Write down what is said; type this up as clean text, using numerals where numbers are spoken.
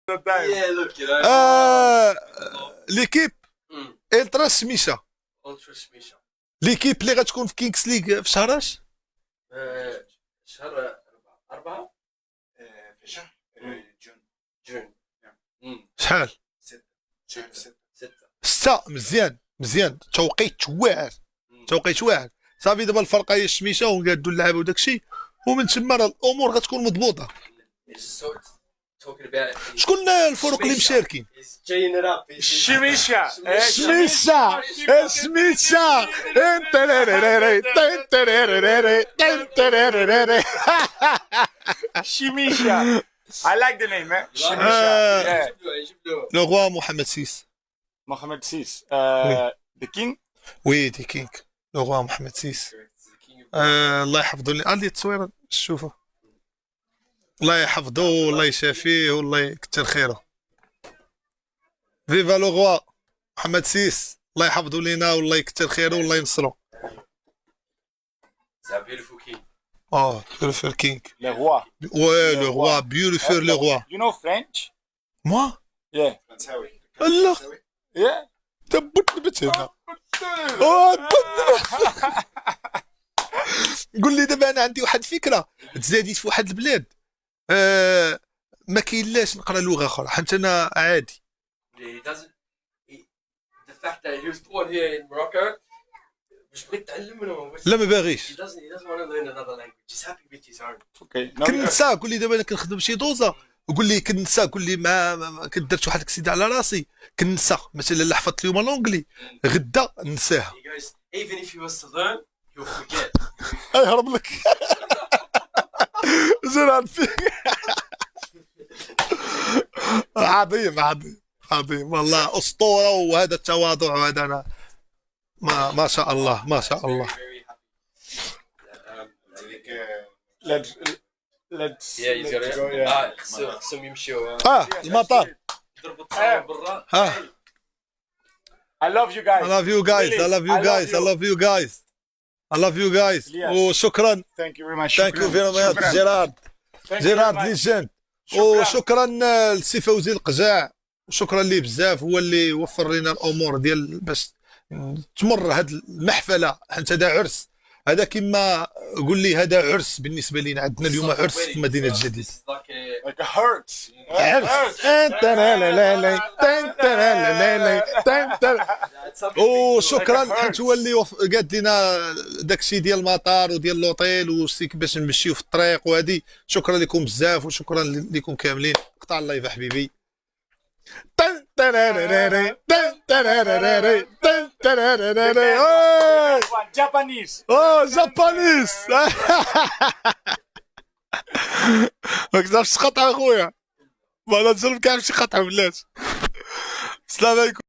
Yeah, look, you know. ليكيب الترا سميشه. Ultra سميشة. ليكيب اللي غتكون في كينغز ليغ في شهراش؟ شهر 4 في شهر جون. جون. شحال؟ شهر 6. 6. مزيان توقيت واعر صافي. دابا الفرقه هي الشميشه ونقادو اللعابه وداكشي، ومن تما راه الامور غتكون مضبوطه. Talking about شكون الفرق اللي مشاركين؟ he's G'ing it up. الشميشة. سميشه شميشة. I like the name, eh? شميشة. Yeah. لو روا محمد سيس. محمد سيس. The king. وي دي كينغ لو روا محمد سيس. الله يحفظه لي عندي التصويره شوفوا. الله يحفظه والله يشافيه والله يكثر خيره. فيفا لو روا محمد سيس، الله يحفظه لينا والله يكثر خيره والله ينصرو. It's a beautiful king. بيوتيفول كينغ. Le roi. Ouais, le roi, beautiful le roi. You know French? Moi? Yeah. فرنساوي. الله Yeah. تبت هنا. قول لي دابا انا عندي واحد الفكره، تزاديت في واحد البلاد ما كاينلاش نقرا لغه اخرى حيت انا عادي. He doesn't. The fact that he was born here in Morocco. مش بغيت تعلم منه بس. لا ما باغيش. He doesn't want to learn another language. He's happy with his own. Okay. No, كنسى قول لي دابا انا كنخدم شي دوزه وقول لي كنسى قول لي ما كدرت واحد الكسيده على راسي كنسى مثلا الا حفظت اليوم لونجلي غدا ننساها. He goes, even if he was to learn, he'll forget. يهرب لك. زرع فيك. عظيم والله اسطوره، وهذا التواضع وهذا انا ما شاء الله ما شاء الله. Very happy. let's Yeah, he's got go, yeah. خصهم يمشيو. المطار. يضربوا التصاور برا. I love you guys. I love you guys. I love you guys. I love you guys. I love you guys. Yes. وشكرا. Thank you very much. Thank you very much شكراً. جيرارد. Thank you جيرارد very much. ليجند. شكراً. وشكرا للسي فوزي القجاع، وشكرا ليه بزاف، هو اللي وفر لنا الامور ديال باش تمر هاد المحفله، حيت هذا عرس. هذا كما قول لي هذا عرس بالنسبه لينا، عندنا اليوم عرس في مدينه الجديد. This is like a. Like a hurts. عرس. It's something big. وشكرا حيت هو اللي قاد لنا داكشي ديال المطار وديال لوطيل وسيك باش نمشيو في الطريق وهذه. شكرا لكم بزاف وشكرا لكم كاملين. قطع اللايف يا حبيبي. Japanese. جابانيس. ما كتعرفش تقطع اخويا، ما نظلم كاع شي قطع بلاش. السلام عليكم.